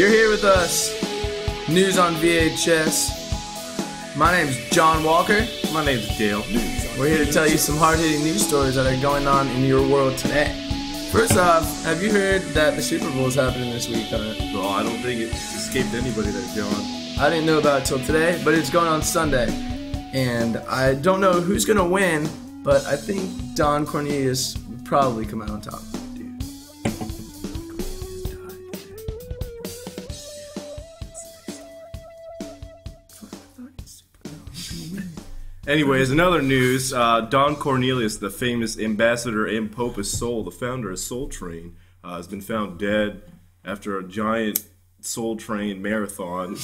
You're here with us. News on VHS. My name's John Walker. My name's Dale. We're here to tell you some hard-hitting news stories that are going on in your world today. First off, have you heard that the Super Bowl is happening this week, Connor? Well, I don't think it escaped anybody that, John. I didn't know about it till today, but it's going on Sunday. And I don't know who's going to win, but I think Don Cornelius will probably come out on top. Anyways, another news, Don Cornelius, the famous ambassador and Pope of Soul, the founder of Soul Train, has been found dead after a giant Soul Train marathon.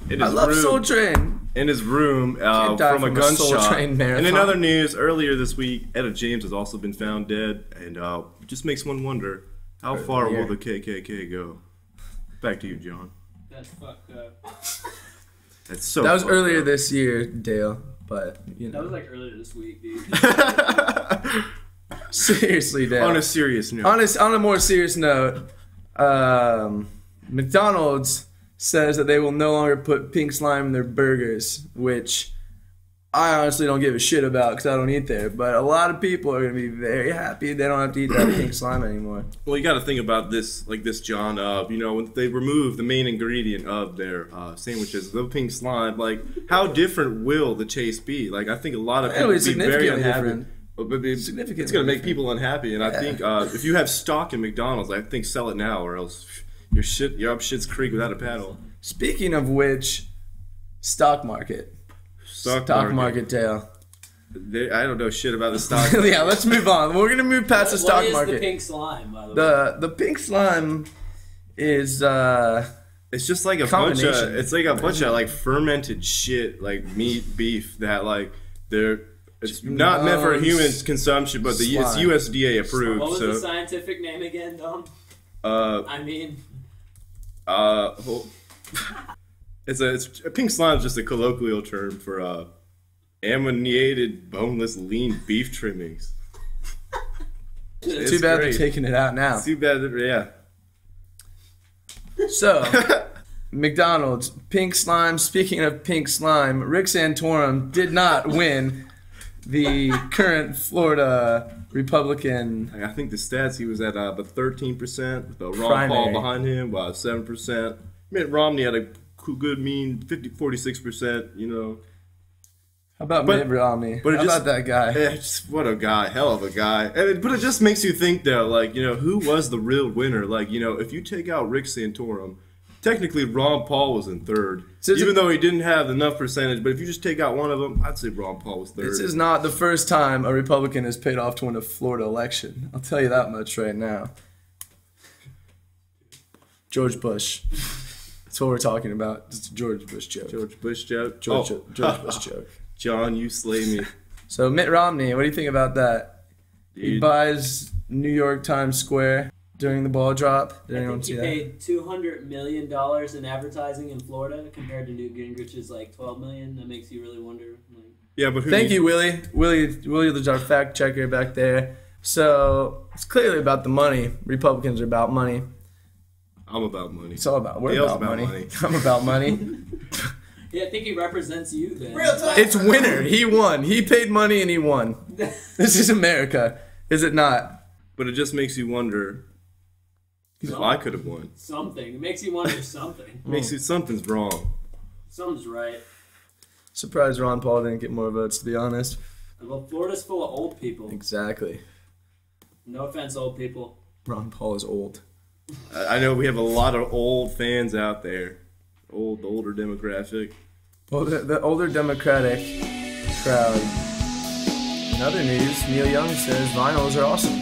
I love Soul Train. In his room from a gunshot. Soul Train marathon. And in other news, earlier this week, Etta James has also been found dead, and it just makes one wonder, how far will the KKK go? Back to you, John. That's fucked up. That's so That was earlier this year, Dale, but, you know. That was like earlier this week, dude. Seriously, Dale. On a serious note. On a more serious note, McDonald's says that they will no longer put pink slime in their burgers, which I honestly don't give a shit about because I don't eat there. But a lot of people are going to be very happy they don't have to eat that pink slime anymore. Well, you got to think about this like this, John. You know, when they remove the main ingredient of their sandwiches, the pink slime, like how different will the taste be? Like I think a lot of people would be very unhappy. But it's going to make people unhappy. And I think if you have stock in McDonald's, I think sell it now or else you're up shit's creek without a paddle. Speaking of which, stock market. Stock market, Dale. I don't know shit about the stock market. Yeah, let's move on. We're going to move past the stock market. What is the pink slime, by the way? The pink slime is... it's just like a bunch of like fermented shit, like meat, beef, that like it's not meant for human consumption, but it's USDA approved. What was the scientific name again, Dom? It's pink slime is just a colloquial term for ammoniated boneless lean beef trimmings. Too bad they're taking it out now. Too bad, yeah. So, McDonald's, pink slime. Speaking of pink slime, Rick Santorum did not win the current Florida Republican. I think the stats, he was at about 13%, with Ron Paul behind him, about 7%. Mitt Romney had a good mean 46%, you know. How about Mitt Romney? How about that guy? What a guy, hell of a guy. But it just makes you think though, like, you know, who was the real winner? Like, you know, if you take out Rick Santorum, technically Ron Paul was in third, even though he didn't have enough percentage. But if you just take out one of them, I'd say Ron Paul was third. This is not the first time a Republican has paid off to win a Florida election. I'll tell you that much right now. George Bush. That's what we're talking about. It's a George Bush joke. George Bush joke? George Bush joke. John, you slay me. So Mitt Romney, what do you think about that? Dude. He buys New York Times Square during the ball drop. Did anyone see that? He paid $200 million in advertising in Florida compared to Newt Gingrich's like $12 million. That makes you really wonder. Yeah, but thank you, Willie. Willie is our fact checker back there. So it's clearly about the money. Republicans are about money. I'm about money. It's all about we're about money. I'm about money. Yeah, I think he represents you then. It's winner. He won. He paid money and he won. This is America, is it not? But it just makes you wonder if I could have won. Something. It makes you wonder something. Makes you something's wrong. Something's right. Surprised Ron Paul didn't get more votes, to be honest. Well, Florida's full of old people. Exactly. No offense, old people. Ron Paul is old. I know we have a lot of old fans out there. The older demographic. Well, the older Democratic crowd. In other news, Neil Young says vinyls are awesome.